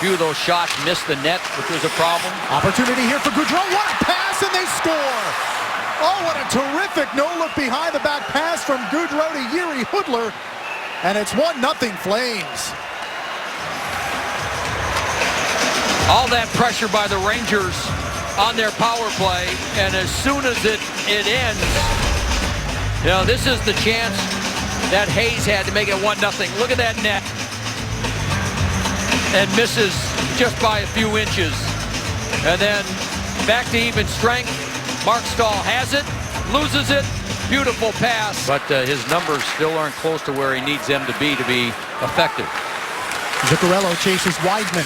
few of those shots missed the net, which was a problem. Opportunity here for Gaudreau. What a pass, and they score! Oh, what a terrific no-look behind the back pass from Gaudreau to Jiri Hudler. And it's 1-0 Flames. All that pressure by the Rangers on their power play, and as soon as it ends, you know, this is the chance that Hayes had to make it 1-0. Look at that net. And misses just by a few inches. And then back to even strength. Mark Stahl has it, loses it. Beautiful pass. But his numbers still aren't close to where he needs them to be effective. Zuccarello chases Wideman.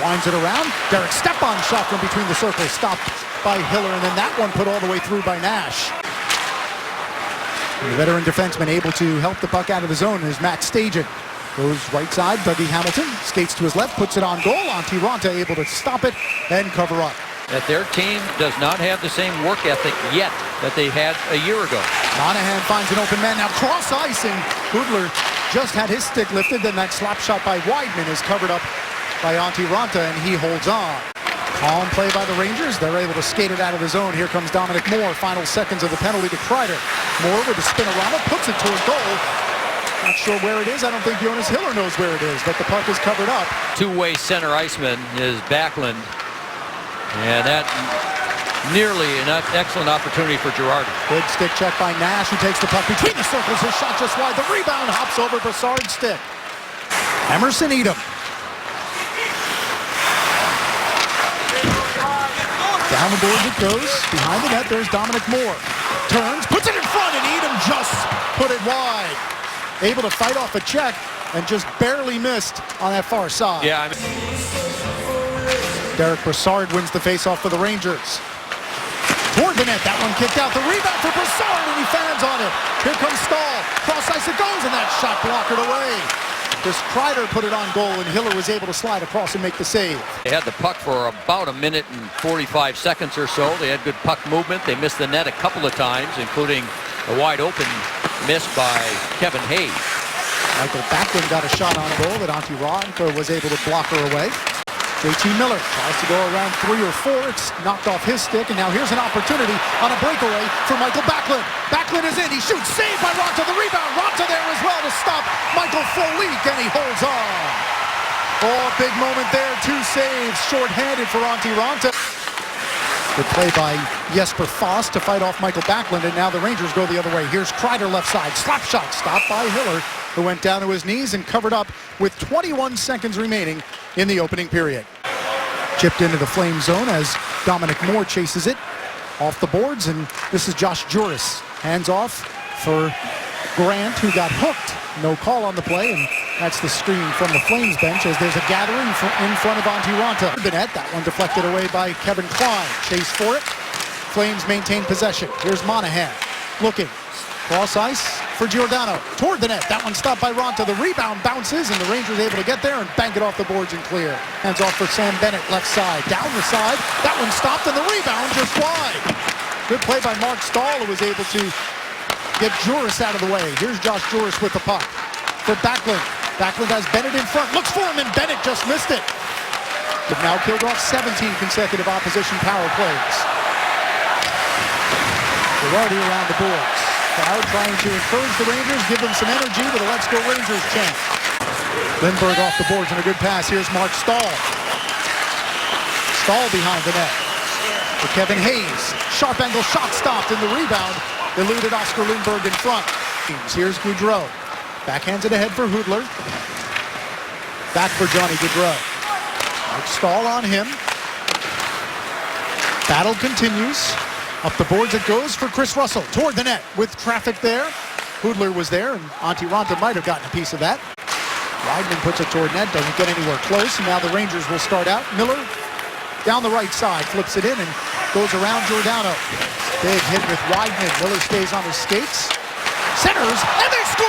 Winds it around. Derek Stepan shot from between the circles. Stopped by Hiller. And then that one put all the way through by Nash. The veteran defenseman able to help the puck out of the zone is Matt Stajan. Goes right side. Dougie Hamilton skates to his left. Puts it on goal. Antti Raanta able to stop it and cover up. That their team does not have the same work ethic yet that they had a year ago. Monahan finds an open man. Now cross ice, and Hudler just had his stick lifted. Then that slap shot by Wideman is covered up by Antti Raanta, and he holds on. Calm play by the Rangers. They're able to skate it out of the zone. Here comes Dominic Moore. Final seconds of the penalty to Kreider. Moore with a spinorama, puts it toward goal. Not sure where it is. I don't think Jonas Hiller knows where it is, but the puck is covered up. Two-way center iceman is Backlund. And that nearly an excellent opportunity for Girardi. Good stick check by Nash, who takes the puck between the circles. His shot just wide. The rebound hops over Brassard's stick. Emerson Edom. Down the boards it goes. Behind the net, there's Dominic Moore. Turns, puts it in front, and Edom just put it wide. Able to fight off a check and just barely missed on that far side. Yeah, Derek Brassard wins the faceoff for the Rangers. Toward the net, that one kicked out. The rebound for Brassard, and he fans on it. Here comes Stahl. Cross ice it goes, and that shot blockered away. Chris Kreider put it on goal, and Hiller was able to slide across and make the save. They had the puck for about 1 minute and 45 seconds or so. They had good puck movement. They missed the net a couple of times, including a wide open miss by Kevin Hayes. Michael Backlund got a shot on goal that Antti Raanta was able to block her away. JT Miller tries to go around 3 or 4. It's knocked off his stick, and now here's an opportunity on a breakaway for Michael Backlund. Backlund is in. He shoots. Saved by Raanta. The rebound. Raanta there as well to stop Michael Frolik, and he holds on. Oh, big moment there. 2 saves. Short-handed for Antti Raanta. Good play by Jesper Fast to fight off Michael Backlund, and now the Rangers go the other way. Here's Kreider left side. Slap shot stopped by Hiller, who went down to his knees and covered up with 21 seconds remaining in the opening period. Chipped into the Flame zone as Dominic Moore chases it off the boards, and this is Josh Juris. Hands off for Grant, who got hooked. No call on the play, and that's the screen from the Flames bench as there's a gathering in front of Antti Raanta. The net, that one deflected away by Kevin Klein. Chase for it. Flames maintain possession. Here's Monahan looking. Cross ice for Giordano. Toward the net. That one stopped by Raanta. The rebound bounces, and the Rangers able to get there and bank it off the boards and clear. Hands off for Sam Bennett, left side. Down the side. That one stopped, and the rebound just wide. Good play by Mark Stahl, who was able to get Juris out of the way. Here's Josh Juris with the puck for Backlund. Backlund has Bennett in front. Looks for him, and Bennett just missed it. They've now killed off 17 consecutive opposition power plays. Girardi around the boards. Crowd trying to encourage the Rangers, give them some energy with a Let's Go Rangers chant. Lindbergh off the boards and a good pass. Here's Mark Stahl. Stahl behind the net for Kevin Hayes. Sharp angle shot stopped, and the rebound eluded Oscar Lindbergh in front. Here's Gaudreau. Backhands it ahead for Hudler. Back for Johnny Gaudreau. Mark Stahl on him. Battle continues. Up the boards it goes for Chris Russell. Toward the net with traffic there. Hudler was there, and Antti Raanta might have gotten a piece of that. Wideman puts it toward net, doesn't get anywhere close, and now the Rangers will start out. Miller down the right side, flips it in and goes around Giordano. Big hit with Wideman. Miller stays on his skates. Centers, and they score!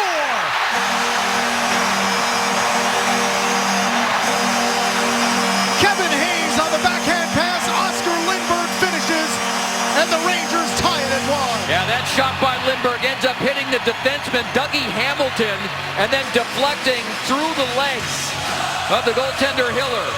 Kevin Hayes on the backhand pass. Oscar Lindbergh finishes, and the Rangers tie it at 1. Yeah, that shot by Lindbergh ends up hitting the defenseman, Dougie Hamilton, and then deflecting through the legs of the goaltender Hiller.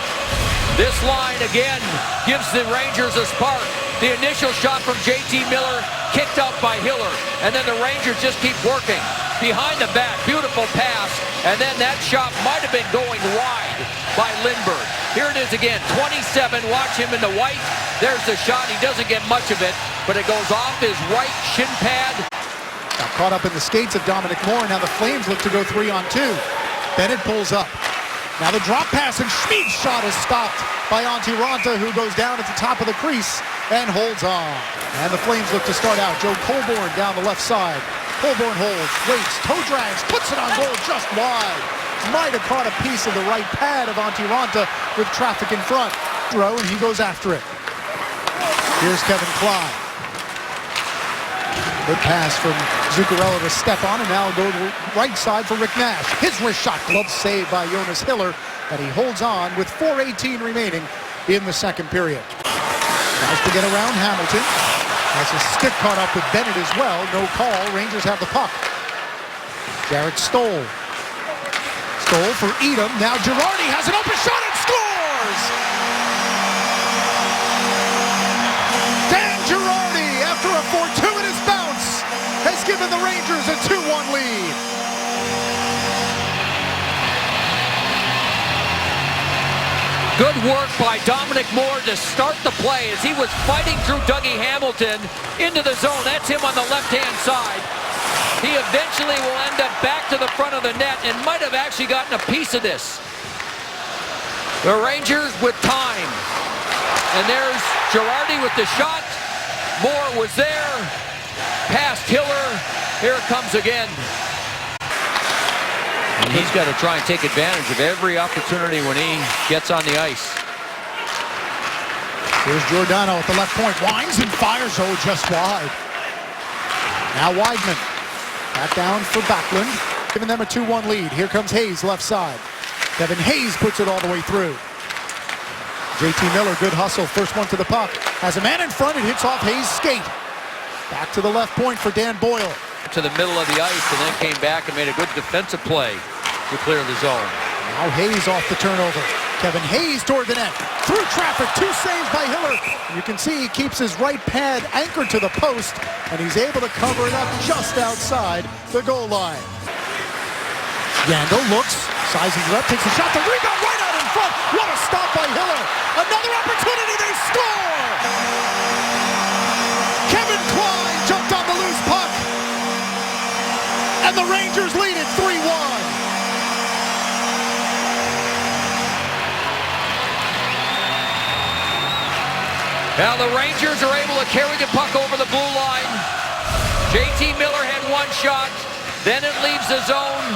This line again gives the Rangers a spark. The initial shot from JT Miller kicked out by Hiller, and then the Rangers just keep working. Behind the back, beautiful pass, and then that shot might have been going wide by Lindbergh. Here it is again, 27, watch him in the white. There's the shot, he doesn't get much of it, but it goes off his right shin pad. Got caught up in the skates of Dominic Moore. Now the Flames look to go 3-on-2. Bennett pulls up. Now the drop pass, and Schmid's shot is stopped by Antti Raanta, who goes down at the top of the crease and holds on. And the Flames look to start out. Joe Colborne down the left side. Colborne holds, waits, toe drags, puts it on goal just wide. Might have caught a piece of the right pad of Antti Raanta with traffic in front. Throw, and he goes after it. Here's Kevin Klein. Good pass from Zuccarello to step on, and now go to the right side for Rick Nash. His wrist shot, glove saved by Jonas Hiller, and he holds on with 4:18 remaining in the second period. Tries to get around Hamilton. Has his stick caught up with Bennett as well. No call. Rangers have the puck. Jarrett Stoll. Stoll for Edom. Now Girardi has an open shot and scores! Dan Girardi, after a fortuitous bounce, has given the Rangers a 2-1 lead. Good work by Dominic Moore to start the play as he was fighting through Dougie Hamilton into the zone. That's him on the left-hand side. He eventually will end up back to the front of the net and might have actually gotten a piece of this. The Rangers with time. And there's Girardi with the shot. Moore was there. Past Hiller. Here it comes again. And he's got to try and take advantage of every opportunity when he gets on the ice. Here's Giordano at the left point. Winds and fires. Oh, just wide. Now Weidman. Back down for Backlund. Giving them a 2-1 lead. Here comes Hayes, left side. Kevin Hayes puts it all the way through. JT Miller, good hustle. First one to the puck. Has a man in front. It hits off Hayes' skate. Back to the left point for Dan Boyle. To the middle of the ice and then came back and made a good defensive play to clear the zone. Now Hayes off the turnover. Kevin Hayes toward the net. Through traffic, 2 saves by Hiller. You can see he keeps his right pad anchored to the post, and he's able to cover it up just outside the goal line. Yandel looks, sizes it up, takes a shot, the rebound right out in front. What a stop by Hiller. Another opportunity, they score! Kevin Klein jumped on the loose puck, and the Rangers lead it 3-1. Now the Rangers are able to carry the puck over the blue line. JT Miller had one shot, then it leaves the zone.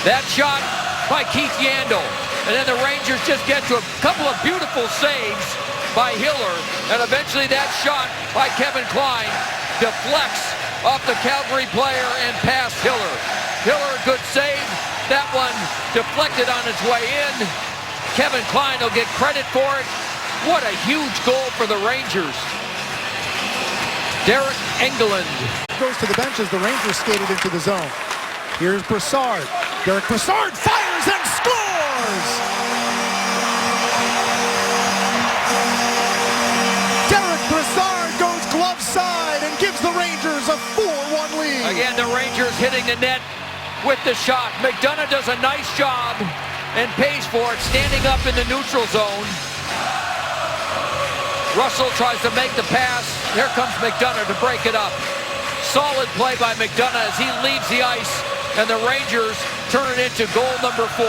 That shot by Keith Yandel. And then the Rangers just get to a couple of beautiful saves by Hiller. And eventually that shot by Kevin Klein deflects off the Calgary player and past Hiller. Hiller, good save. That one deflected on its way in. Kevin Klein will get credit for it. What a huge goal for the Rangers. Derek Engelland goes to the bench as the Rangers skated into the zone. Here's Brassard. Derek Brassard fires and scores! Derek Brassard goes glove side and gives the Rangers a 4-1 lead. Again, the Rangers hitting the net with the shot. McDonough does a nice job and pays for it, standing up in the neutral zone. Russell tries to make the pass. Here comes McDonough to break it up. Solid play by McDonough as he leaves the ice, and the Rangers turn it into goal number 4.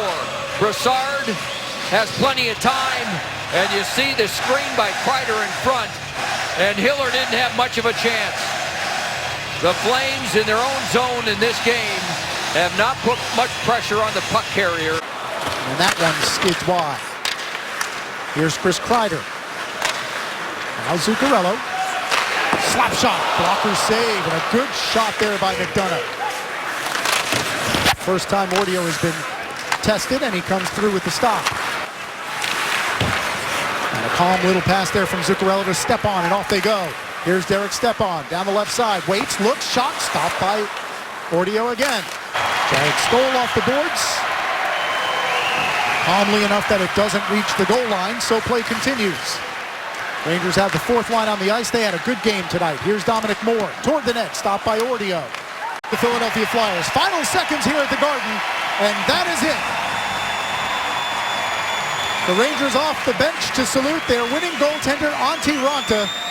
Brassard has plenty of time, and you see the screen by Kreider in front, and Hiller didn't have much of a chance. The Flames in their own zone in this game have not put much pressure on the puck carrier. And that one skids wide. Here's Chris Kreider. Now Zuccarello. Slap shot. Blocker save. And a good shot there by McDonough. First time Ordio has been tested, and he comes through with the stop. And a calm little pass there from Zuccarello to Stepan, and off they go. Here's Derek Stepan down the left side. Waits, looks, shot, stopped by Ordio again. Jarrett Stoll off the boards. Calmly enough that it doesn't reach the goal line, so play continues. Rangers have the fourth line on the ice. They had a good game tonight. Here's Dominic Moore toward the net, stopped by Ordio. The Philadelphia Flyers. Final seconds here at the Garden, and that is it. The Rangers off the bench to salute their winning goaltender, Antti Raanta.